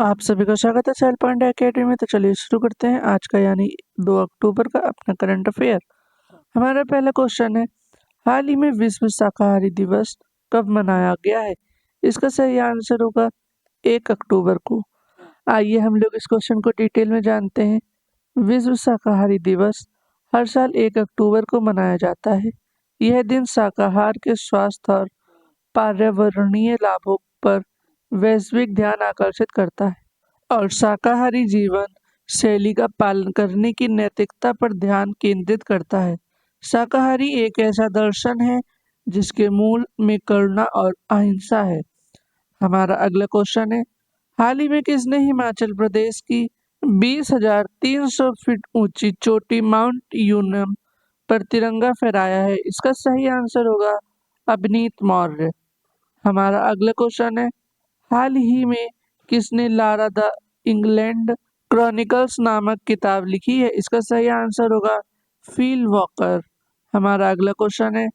आप सभी का स्वागत है सेल पॉइंट एकेडमी में। तो चलिए शुरू करते हैं आज का यानी 2 अक्टूबर का अपना करंट अफेयर। हमारा पहला क्वेश्चन है, हाल ही में विश्व शाकाहारी दिवस कब मनाया गया है? इसका सही आंसर होगा 1 अक्टूबर को। आइए हम लोग इस क्वेश्चन को डिटेल में जानते हैं। विश्व शाकाहारी दिवस हर साल 1 अक्टूबर को मनाया जाता है। यह दिन शाकाहार के स्वास्थ्य और पर्यावरणीय लाभों पर वैश्विक ध्यान आकर्षित करता है और शाकाहारी जीवन शैली का पालन करने की नैतिकता पर ध्यान केंद्रित करता है। शाकाहारी एक ऐसा दर्शन है जिसके मूल में करुणा और अहिंसा है। हमारा अगला क्वेश्चन है, हाल ही में किसने हिमाचल प्रदेश की 20,300 फीट ऊंची चोटी माउंट यूनम पर तिरंगा फहराया है? इसका सही आंसर होगा अभिनीत मौर्य। हमारा अगला क्वेश्चन है, हाल ही में किसने लारा द इंग्लैंड क्रॉनिकल्स नामक किताब लिखी है? इसका सही आंसर होगा फील वॉकर। हमारा अगला क्वेश्चन है,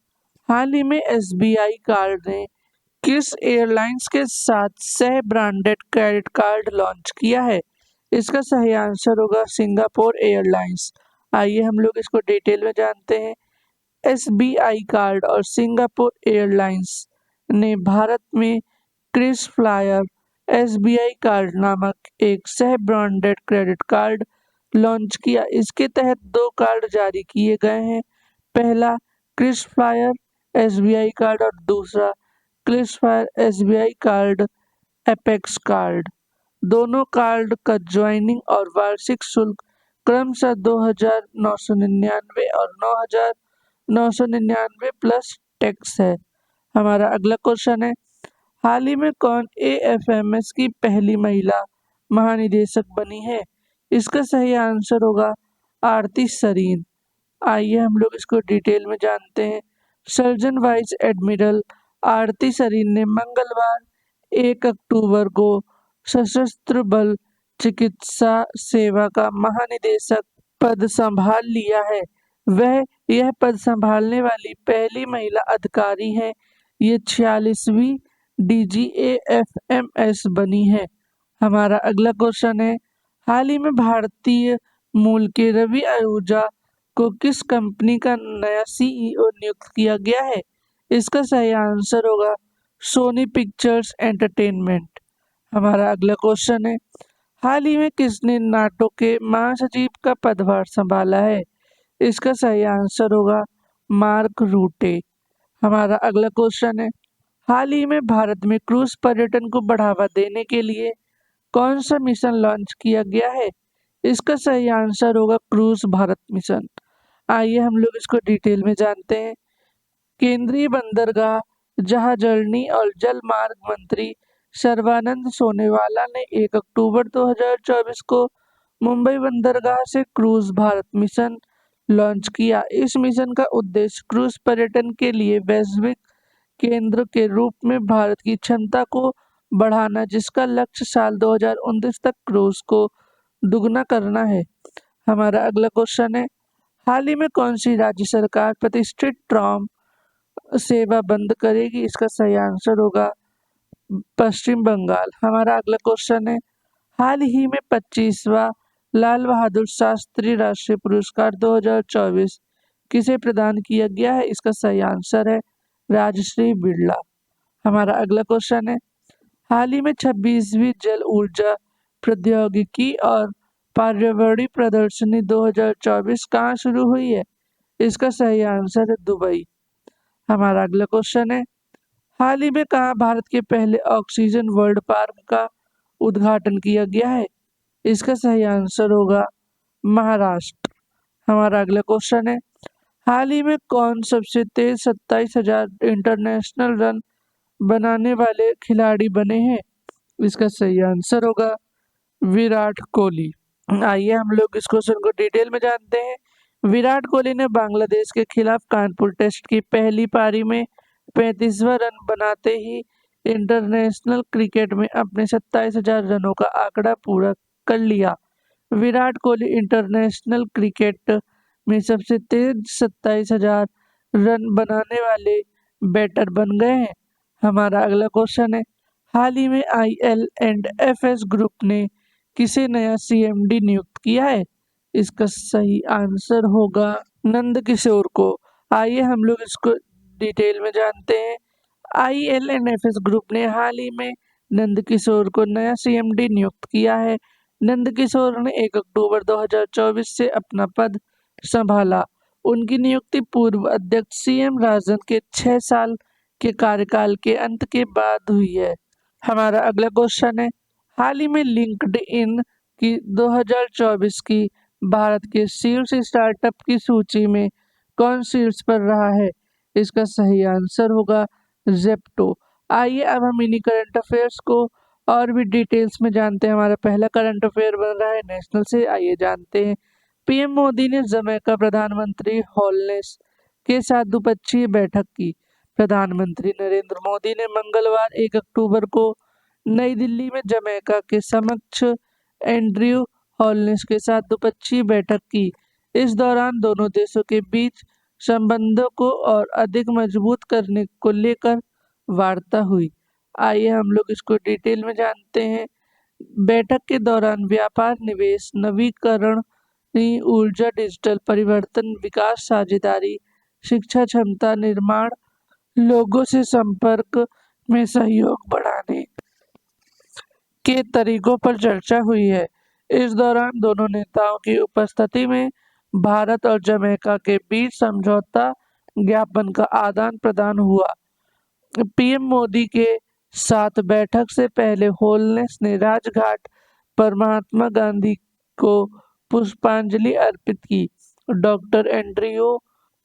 हाल ही में एसबीआई कार्ड ने किस एयरलाइंस के साथ सह ब्रांडेड क्रेडिट कार्ड लॉन्च किया है? इसका सही आंसर होगा सिंगापुर एयरलाइंस। आइए हम लोग इसको डिटेल में जानते हैं। एसबीआई कार्ड और सिंगापुर एयरलाइंस ने भारत में क्रिस फ्लायर एसबीआई कार्ड नामक एक सह ब्रांडेड क्रेडिट कार्ड लॉन्च किया। इसके तहत 2 कार्ड जारी किए गए हैं। पहला क्रिस फ्लायर एसबीआई कार्ड और दूसरा Kris Flyer SBI card Apex card. दोनों कार्ड का ज्वाइनिंग और वार्षिक शुल्क क्रमशः 2,999 और 9,999 प्लस टैक्स है। हमारा अगला क्वेश्चन है, हाल ही में कौन एएफएमएस की पहली महिला महानिदेशक बनी है? इसका सही आंसर होगा आरती सरीन। आइए हम लोग इसको डिटेल में जानते हैं। सर्जन वाइस एडमिरल आरती सरीन ने मंगलवार 1 अक्टूबर को सशस्त्र बल चिकित्सा सेवा का महानिदेशक पद संभाल लिया है। वह यह पद संभालने वाली पहली महिला अधिकारी हैं। ये 46वीं डीजीएफएमएस बनी है। हमारा अगला क्वेश्चन है, हाल ही में भारतीय मूल के रवि आहूजा को किस कंपनी का नया सीईओ नियुक्त किया गया है? इसका सही आंसर होगा सोनी पिक्चर्स एंटरटेनमेंट। हमारा अगला क्वेश्चन है, हाल ही में किसने नाटो के महासचिव का पदभार संभाला है? इसका सही आंसर होगा मार्क रूटे। हमारा अगला क्वेश्चन है, हाल ही में भारत में क्रूज पर्यटन को बढ़ावा देने के लिए कौन सा मिशन लॉन्च किया गया है? इसका सही आंसर होगा क्रूज भारत मिशन। आइए हम लोग इसको डिटेल में जानते हैं। केंद्रीय बंदरगाह, जहाजरनी और जल मार्ग मंत्री सर्बानंद सोनोवाला ने 1 अक्टूबर 2024 को मुंबई बंदरगाह से क्रूज भारत मिशन लॉन्च किया। इस मिशन का उद्देश्य क्रूज पर्यटन के लिए वैश्विक केंद्र के रूप में भारत की क्षमता को बढ़ाना, जिसका लक्ष्य साल 2029 तक क्रूज को दुगना करना है। हमारा अगला क्वेश्चन है, हाल ही में कौन सी राज्य सरकार प्रतिष्ठित ट्राम सेवा बंद करेगी? इसका सही आंसर होगा पश्चिम बंगाल। हमारा अगला क्वेश्चन है, हाल ही में 25वां लाल बहादुर शास्त्री राष्ट्रीय पुरस्कार 2024 किसे प्रदान किया गया है? इसका सही आंसर है राजश्री बिरला। हमारा अगला क्वेश्चन है, हाल ही में 26वीं जल ऊर्जा प्रौद्योगिकी और पर्यावरणीय प्रदर्शनी 2024 कहाँ शुरू हुई है? इसका सही आंसर है दुबई। हमारा अगला क्वेश्चन है, हाल ही में कहाँ भारत के पहले ऑक्सीजन वर्ल्ड पार्क का उद्घाटन किया गया है? इसका सही आंसर होगा महाराष्ट्र। हमारा अगला क्वेश्चन है, हाल ही में कौन सबसे तेज 27,000 इंटरनेशनल रन बनाने वाले खिलाड़ी बने हैं? इसका सही आंसर होगा विराट कोहली। आइए हम लोग इस क्वेश्चन को डिटेल में जानते हैं। विराट कोहली ने बांग्लादेश के खिलाफ कानपुर टेस्ट की पहली पारी में 35वां रन बनाते ही इंटरनेशनल क्रिकेट में अपने 27,000 रनों का आंकड़ा पूरा कर लिया। विराट कोहली इंटरनेशनल क्रिकेट में सबसे तेज 27,000 रन बनाने वाले बैटर बन गए हैं। हमारा अगला क्वेश्चन है, हाल ही में IL&FS ग्रुप ने किसे नया CMD नियुक्त किया है? इसका सही आंसर होगा नंद किशोर को। आइए हम लोग इसको डिटेल में जानते हैं। IL&FS ग्रुप ने हाल ही में नंद किशोर को नया CMD नियुक्त किया है। नंद किशोर ने 1 अक्टूबर 2024 से अपना पद संभाला। उनकी नियुक्ति पूर्व अध्यक्ष CM राजन के 6 साल के कार्यकाल के अंत के बाद हुई है। हमारा अगला क्वेश्चन है, हाल ही में लिंक्डइन की 2024 की भारत के शीर्ष स्टार्टअप की सूची में कौन शीर्ष पर रहा है? इसका सही आंसर होगा जेप्टो। आइए अब हम इन्हीं करंट अफेयर्स को और भी डिटेल्स में जानते हैं। हमारा पहला करंट अफेयर बन रहा है नेशनल से। आइए जानते हैं। पीएम मोदी ने जमैका प्रधानमंत्री होल्नेस के साथ द्विपक्षीय बैठक की। प्रधानमंत्री नरेंद्र मोदी ने मंगलवार 1 अक्टूबर को नई दिल्ली में जमैका के समक्ष एंड्रयू होल्नेस के साथ द्विपक्षीय बैठक की। इस दौरान दोनों देशों के बीच संबंधों को और अधिक मजबूत करने को लेकर वार्ता हुई। आइए हम लोग इसको डिटेल में जानते हैं। बैठक के दौरान व्यापार, निवेश, नवीकरणीय ऊर्जा, डिजिटल परिवर्तन, विकास, साझेदारी, शिक्षा, क्षमता निर्माण, लोगों से संपर्क में सहयोग बढ़ाने के तरीकों पर चर्चा हुई है। इस दौरान दोनों नेताओं की उपस्थिति में भारत और जमैका के बीच समझौता ज्ञापन का आदान प्रदान हुआ। पीएम मोदी के साथ बैठक से पहले होल्नेस ने राजघाट पर महात्मा गांधी को पुष्पांजलि अर्पित की। डॉक्टर एंड्रयू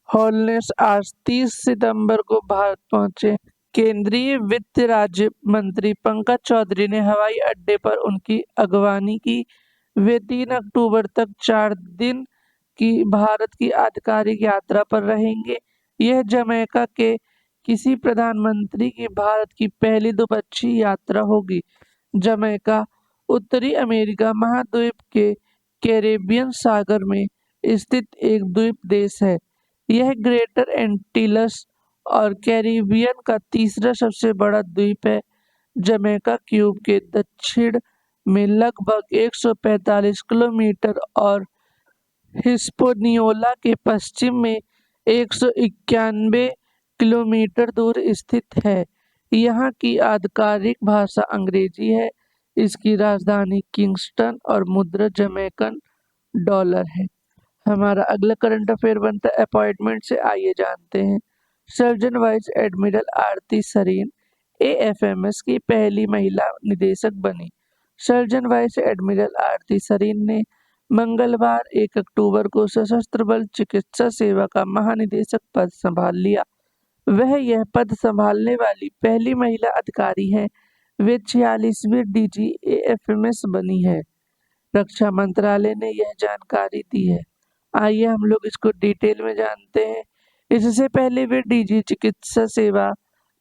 होल्नेस आज 30 सितंबर को भारत पहुंचे। केंद्रीय वित्त राज्य मंत्री पंकज चौधरी ने हवाई अड्डे पर उनकी अगवानी की। वे 3 अक्टूबर तक 4 दिन की भारत की आधिकारिक यात्रा पर रहेंगे। यह जमैका के किसी प्रधानमंत्री की भारत की पहली द्विपक्षीय यात्रा होगी। जमैका उत्तरी अमेरिका महाद्वीप के कैरेबियन सागर में स्थित एक द्वीप देश है। यह ग्रेटर एंटीलस और कैरिबियन का तीसरा सबसे बड़ा द्वीप है। जमैका क्यूब के दक्षिण में लगभग 145 किलोमीटर और हिस्पनियोला के पश्चिम में 191 किलोमीटर दूर स्थित है। यहाँ की आधिकारिक भाषा अंग्रेजी है। इसकी राजधानी किंगस्टन और मुद्रा जमैकन डॉलर है। हमारा अगला करंट अफेयर बनता है अपॉइंटमेंट से। आइए जानते हैं। सर्जन वाइस एडमिरल आरती सरीन AFMS की पहली महिला निदेशक बनी। सर्जन वाइस एडमिरल आरती सरीन ने मंगलवार 1 अक्टूबर को सशस्त्र बल चिकित्सा सेवा का महानिदेशक पद संभाल लिया। वह यह पद संभालने वाली पहली महिला अधिकारी हैं। वे 46वीं DG AFMS बनी है। रक्षा मंत्रालय ने यह जानकारी दी है। आइए हम लोग इसको डिटेल में जानते हैं। इससे पहले वे DG चिकित्सा सेवा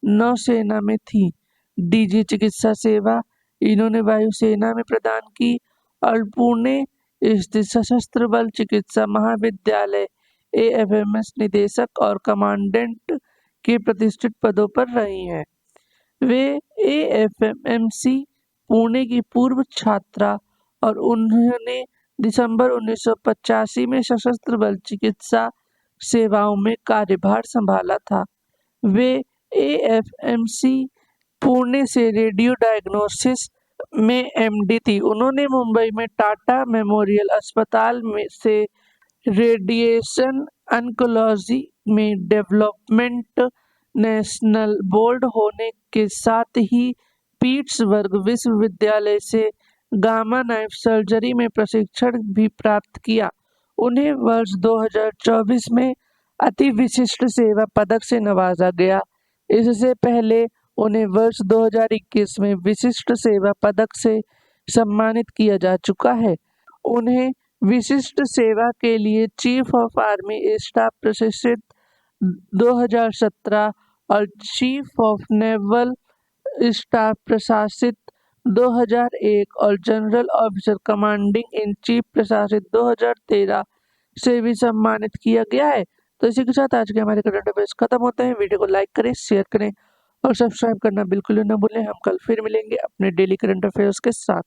नौसेना में थी। DG चिकित्सा सेवा इन्होंने वायुसेना में प्रदान की और पुणे स्थित सशस्त्र बल चिकित्सा महाविद्यालय AFMS निदेशक और कमांडेंट के प्रतिष्ठित पदों पर रही हैं। वे AFMC पुणे की पूर्व छात्रा और उन्होंने दिसंबर 1985 में सशस्त्र बल चिकित्सा सेवाओं में कार्यभार संभाला था। वे AFMC पुणे से रेडियो डायग्नोसिस में MD थी। उन्होंने मुंबई में टाटा मेमोरियल अस्पताल में से रेडिएशन ऑन्कोलॉजी में डेवलपमेंट नेशनल बोर्ड होने के साथ ही पिट्सबर्ग विश्वविद्यालय से गामा नाइफ सर्जरी में प्रशिक्षण भी प्राप्त किया। उन्हें वर्ष 2024 में अति विशिष्ट सेवा पदक से नवाजा गया। इससे पहले उन्हें वर्ष 2021 में विशिष्ट सेवा पदक से सम्मानित किया जा चुका है। उन्हें विशिष्ट सेवा के लिए चीफ ऑफ आर्मी स्टाफ प्रशिक्षित 2017 और चीफ ऑफ नेवल स्टाफ प्रशासित 2001 और general officer commanding in chief प्रशासित 2013 से भी सम्मानित किया गया है। तो इसी के साथ आज के हमारे करंट अफेयर्स खत्म होते हैं। वीडियो को लाइक करें, शेयर करें और सब्सक्राइब करना बिल्कुल भी ना भूलें। हम कल फिर मिलेंगे अपने डेली करंट अफेयर्स के साथ।